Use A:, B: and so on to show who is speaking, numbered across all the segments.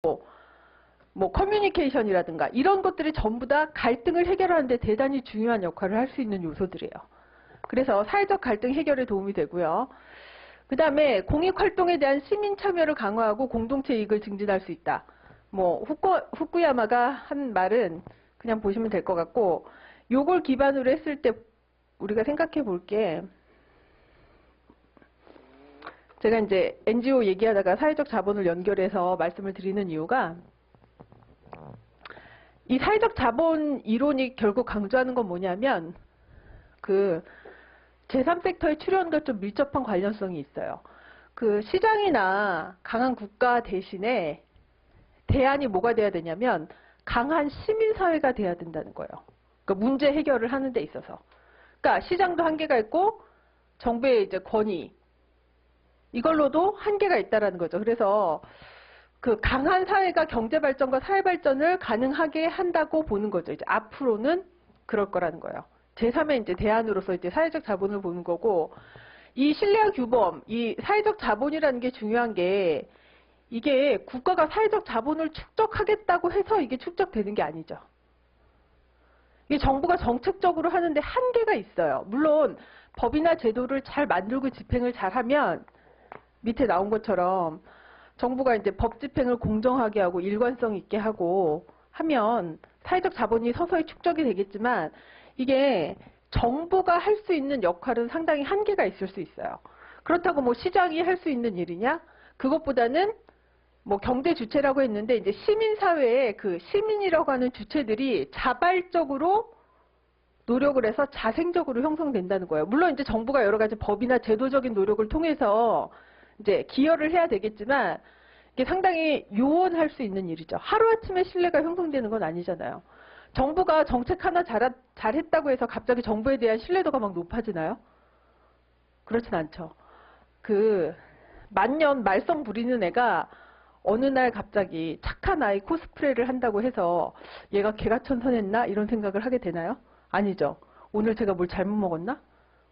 A: 뭐 커뮤니케이션이라든가 이런 것들이 전부 다 갈등을 해결하는 데 대단히 중요한 역할을 할 수 있는 요소들이에요. 그래서 사회적 갈등 해결에 도움이 되고요. 그 다음에 공익활동에 대한 시민 참여를 강화하고 공동체 이익을 증진할 수 있다. 뭐 후쿠야마가 한 말은 그냥 보시면 될 것 같고, 요걸 기반으로 했을 때 우리가 생각해 볼 게, 제가 이제 NGO 얘기하다가 사회적 자본을 연결해서 말씀을 드리는 이유가, 이 사회적 자본 이론이 결국 강조하는 건 뭐냐면, 그 제3섹터의 출현과 좀 밀접한 관련성이 있어요. 그 시장이나 강한 국가 대신에 대안이 뭐가 돼야 되냐면 강한 시민사회가 돼야 된다는 거예요. 그러니까 문제 해결을 하는 데 있어서. 그러니까 시장도 한계가 있고 정부의 이제 권위, 이걸로도 한계가 있다라는 거죠. 그래서 그 강한 사회가 경제 발전과 사회 발전을 가능하게 한다고 보는 거죠. 이제 앞으로는 그럴 거라는 거예요. 제3의 이제 대안으로서 이제 사회적 자본을 보는 거고, 이 신뢰와 규범, 이 사회적 자본이라는 게 중요한 게, 이게 국가가 사회적 자본을 축적하겠다고 해서 이게 축적되는 게 아니죠. 이게 정부가 정책적으로 하는데 한계가 있어요. 물론 법이나 제도를 잘 만들고 집행을 잘하면 밑에 나온 것처럼 정부가 이제 법 집행을 공정하게 하고 일관성 있게 하고 하면 사회적 자본이 서서히 축적이 되겠지만, 이게 정부가 할 수 있는 역할은 상당히 한계가 있을 수 있어요. 그렇다고 뭐 시장이 할 수 있는 일이냐? 그것보다는 뭐 경제 주체라고 했는데, 이제 시민사회의 그 시민이라고 하는 주체들이 자발적으로 노력을 해서 자생적으로 형성된다는 거예요. 물론 이제 정부가 여러 가지 법이나 제도적인 노력을 통해서 이제 기여를 해야 되겠지만, 이게 상당히 요원할 수 있는 일이죠. 하루아침에 신뢰가 형성되는 건 아니잖아요. 정부가 정책 하나 잘했다고 해서 갑자기 정부에 대한 신뢰도가 막 높아지나요? 그렇진 않죠. 그 만년 말썽 부리는 애가 어느 날 갑자기 착한 아이 코스프레를 한다고 해서 얘가 개가천선했나? 이런 생각을 하게 되나요? 아니죠. 오늘 제가 뭘 잘못 먹었나?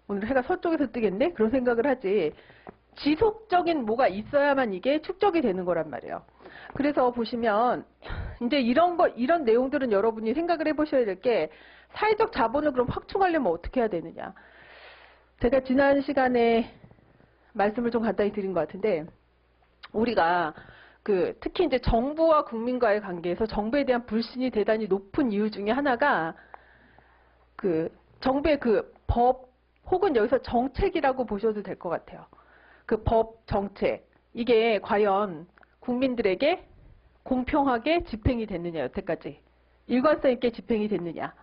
A: 오늘 해가 서쪽에서 뜨겠네? 그런 생각을 하지. 지속적인 뭐가 있어야만 이게 축적이 되는 거란 말이에요. 그래서 보시면 이제 이런 내용들은 여러분이 생각을 해보셔야 될 게, 사회적 자본을 그럼 확충하려면 어떻게 해야 되느냐. 제가 지난 시간에 말씀을 좀 간단히 드린 것 같은데, 우리가 특히 이제 정부와 국민과의 관계에서 정부에 대한 불신이 대단히 높은 이유 중에 하나가 정부의 법 혹은 여기서 정책이라고 보셔도 될 것 같아요. 그 법, 정책, 이게 과연 국민들에게 공평하게 집행이 됐느냐, 여태까지. 일관성 있게 집행이 됐느냐.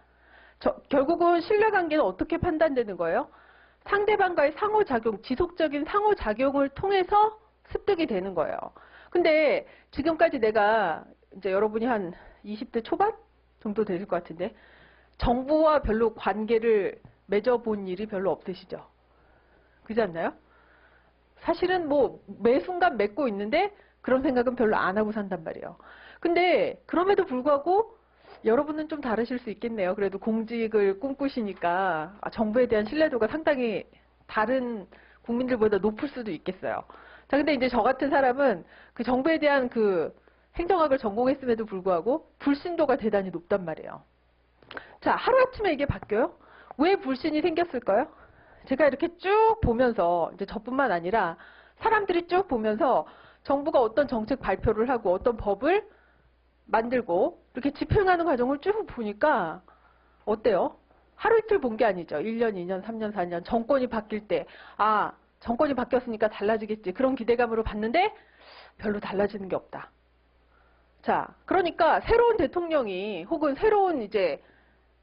A: 결국은 신뢰관계는 어떻게 판단되는 거예요? 상대방과의 상호작용, 지속적인 상호작용을 통해서 습득이 되는 거예요. 근데 지금까지 내가 이제 여러분이 한 20대 초반 정도 되실 것 같은데, 정부와 별로 관계를 맺어본 일이 별로 없으시죠? 그렇지 않나요? 사실은 뭐 매 순간 맺고 있는데 그런 생각은 별로 안 하고 산단 말이에요. 근데 그럼에도 불구하고 여러분은 좀 다르실 수 있겠네요. 그래도 공직을 꿈꾸시니까 정부에 대한 신뢰도가 상당히 다른 국민들보다 높을 수도 있겠어요. 자, 근데 이제 저 같은 사람은 그 정부에 대한 행정학을 전공했음에도 불구하고 불신도가 대단히 높단 말이에요. 자, 하루아침에 이게 바뀌어요? 왜 불신이 생겼을까요? 제가 이렇게 쭉 보면서, 이제 저뿐만 아니라 사람들이 쭉 보면서 정부가 어떤 정책 발표를 하고 어떤 법을 만들고 이렇게 집행하는 과정을 쭉 보니까 어때요? 하루 이틀 본 게 아니죠. 1년, 2년, 3년, 4년 정권이 바뀔 때, 정권이 바뀌었으니까 달라지겠지. 그런 기대감으로 봤는데 별로 달라지는 게 없다. 자, 그러니까 새로운 대통령이 혹은 새로운 이제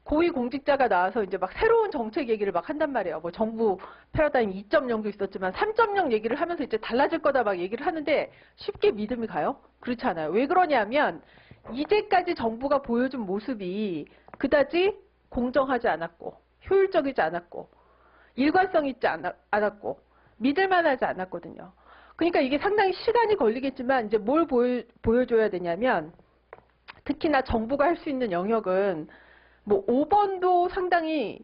A: 고위공직자가 나와서 이제 막 새로운 정책 얘기를 막 한단 말이에요. 뭐 정부 패러다임 2.0도 있었지만 3.0 얘기를 하면서 이제 달라질 거다 막 얘기를 하는데 쉽게 믿음이 가요? 그렇지 않아요. 왜 그러냐면 이제까지 정부가 보여준 모습이 그다지 공정하지 않았고 효율적이지 않았고 일관성 있지 않았고 믿을만하지 않았거든요. 그러니까 이게 상당히 시간이 걸리겠지만 이제 뭘 보여줘야 되냐면, 특히나 정부가 할 수 있는 영역은 뭐 5번도 상당히,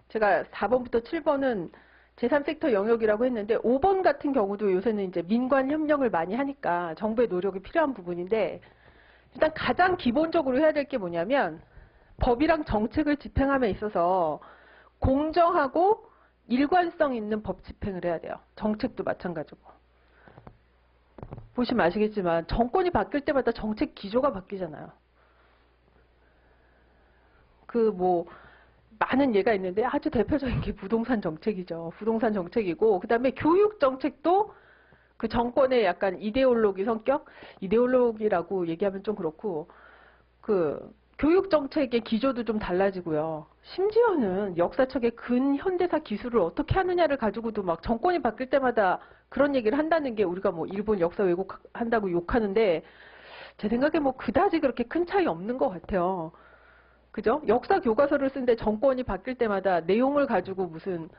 A: 제가 4번부터 7번은 제3섹터 영역이라고 했는데 5번 같은 경우도 요새는 이제 민관 협력을 많이 하니까 정부의 노력이 필요한 부분인데, 일단 가장 기본적으로 해야 될 게 뭐냐면 법이랑 정책을 집행함에 있어서 공정하고 일관성 있는 법 집행을 해야 돼요. 정책도 마찬가지고. 보시면 아시겠지만 정권이 바뀔 때마다 정책 기조가 바뀌잖아요. 많은 예가 있는데 아주 대표적인 게 부동산 정책이죠. 부동산 정책이고, 그 다음에 교육 정책도 그 정권의 약간 이데올로기 성격? 이데올로기라고 얘기하면 좀 그렇고, 교육 정책의 기조도 좀 달라지고요. 심지어는 역사책의 근현대사 기술을 어떻게 하느냐를 가지고도 막 정권이 바뀔 때마다 그런 얘기를 한다는 게, 우리가 일본 역사 왜곡한다고 욕하는데 제 생각에 그다지 그렇게 큰 차이 없는 것 같아요. 그죠? 역사 교과서를 쓰는데 정권이 바뀔 때마다 내용을 가지고 무슨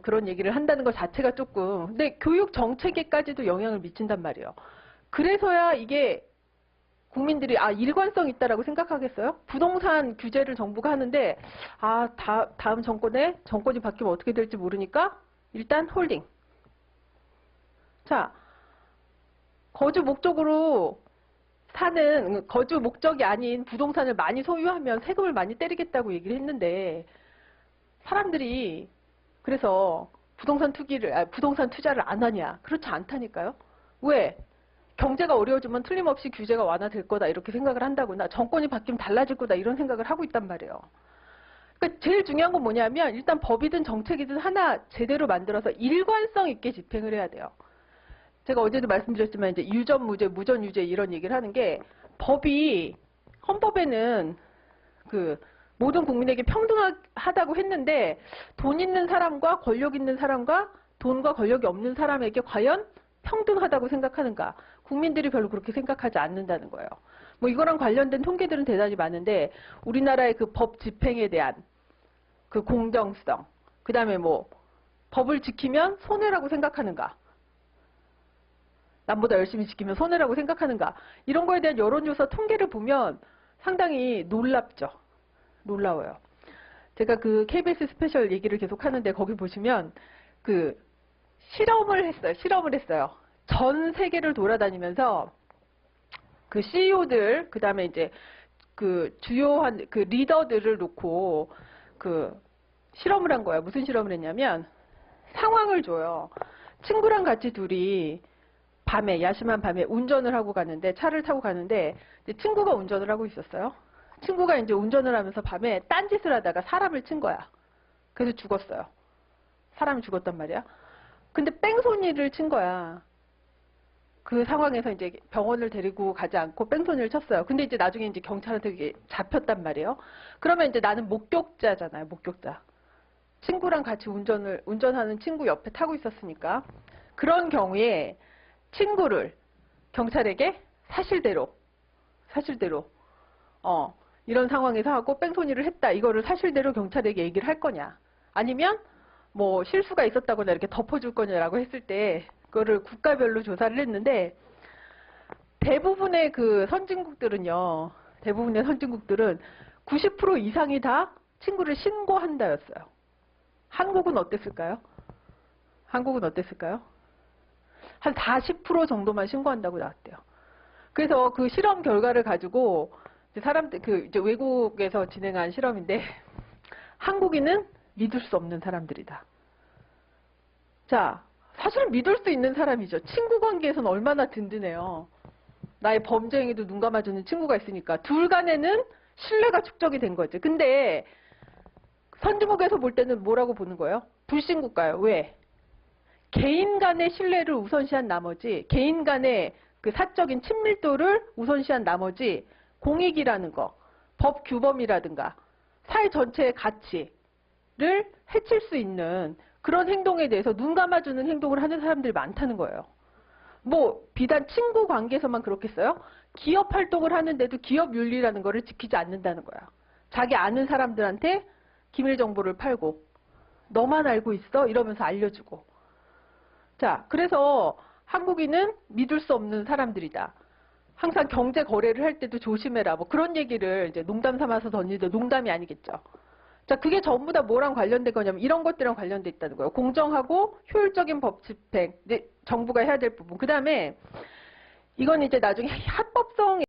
A: 그런 얘기를 한다는 것 자체가 조금, 근데 교육 정책에까지도 영향을 미친단 말이에요. 그래서야 이게 국민들이 일관성 있다라고 생각하겠어요? 부동산 규제를 정부가 하는데 다음 정권이 바뀌면 어떻게 될지 모르니까 일단 홀딩. 자, 거주 목적이 아닌 부동산을 많이 소유하면 세금을 많이 때리겠다고 얘기를 했는데, 사람들이 그래서 부동산 투자를 안 하냐? 그렇지 않다니까요. 왜? 경제가 어려워지면 틀림없이 규제가 완화될 거다 이렇게 생각을 한다거나, 정권이 바뀌면 달라질 거다 이런 생각을 하고 있단 말이에요. 그러니까 제일 중요한 건 뭐냐면 일단 법이든 정책이든 하나 제대로 만들어서 일관성 있게 집행을 해야 돼요. 제가 어제도 말씀드렸지만 이제 유전무죄, 무전유죄 이런 얘기를 하는 게, 헌법에는 모든 국민에게 평등하다고 했는데 돈 있는 사람과 권력 있는 사람과 돈과 권력이 없는 사람에게 과연 평등하다고 생각하는가? 국민들이 별로 그렇게 생각하지 않는다는 거예요. 이거랑 관련된 통계들은 대단히 많은데, 우리나라의 법 집행에 대한 공정성, 그 다음에 법을 지키면 손해라고 생각하는가? 남보다 열심히 지키면 손해라고 생각하는가? 이런 거에 대한 여론조사 통계를 보면 상당히 놀랍죠. 놀라워요. 제가 KBS 스페셜 얘기를 계속 하는데 거기 보시면 실험을 했어요. 전 세계를 돌아다니면서 CEO들, 그 다음에 이제 주요한 리더들을 놓고 실험을 한 거예요. 무슨 실험을 했냐면, 상황을 줘요. 친구랑 같이 둘이 야심한 밤에 운전을 하고 가는데, 차를 타고 가는데, 친구가 운전을 하고 있었어요. 친구가 이제 운전을 하면서 밤에 딴짓을 하다가 사람을 친 거야. 그래서 죽었어요. 사람이 죽었단 말이야. 근데 뺑소니를 친 거야. 그 상황에서 이제 병원을 데리고 가지 않고 뺑소니를 쳤어요. 근데 이제 나중에 이제 경찰한테 이게 잡혔단 말이에요. 그러면 이제 나는 목격자잖아요. 목격자. 친구랑 같이 운전하는 친구 옆에 타고 있었으니까. 그런 경우에 친구를 경찰에게 사실대로 이런 상황에서 하고 뺑소니를 했다, 이거를 사실대로 경찰에게 얘기를 할 거냐, 아니면 실수가 있었다거나 이렇게 덮어줄 거냐라고 했을 때, 그거를 국가별로 조사를 했는데, 대부분의 선진국들은 90% 이상이 다 친구를 신고한다였어요. 한국은 어땠을까요? 한 40% 정도만 신고한다고 나왔대요. 그래서 실험 결과를 가지고 이제 외국에서 진행한 실험인데, 한국인은 믿을 수 없는 사람들이다. 자, 사실 믿을 수 있는 사람이죠. 친구 관계에서는 얼마나 든든해요. 나의 범죄 행위도 눈 감아주는 친구가 있으니까 둘 간에는 신뢰가 축적이 된 거지. 근데 선진국에서 볼 때는 뭐라고 보는 거예요? 불신국가예요. 왜? 개인 간의 신뢰를 우선시한 나머지, 개인 간의 사적인 친밀도를 우선시한 나머지, 공익이라는 거, 법 규범이라든가 사회 전체의 가치를 해칠 수 있는 그런 행동에 대해서 눈 감아주는 행동을 하는 사람들이 많다는 거예요. 비단 친구 관계에서만 그렇겠어요? 기업 활동을 하는데도 기업 윤리라는 거를 지키지 않는다는 거야. 자기 아는 사람들한테 기밀 정보를 팔고, 너만 알고 있어? 이러면서 알려주고. 자, 그래서 한국인은 믿을 수 없는 사람들이다. 항상 경제 거래를 할 때도 조심해라. 그런 얘기를 이제 농담 삼아서 던지는데, 농담이 아니겠죠. 자, 그게 전부 다 뭐랑 관련된 거냐면 이런 것들이랑 관련돼 있다는 거예요. 공정하고 효율적인 법 집행, 정부가 해야 될 부분. 그 다음에 이건 이제 나중에 합법성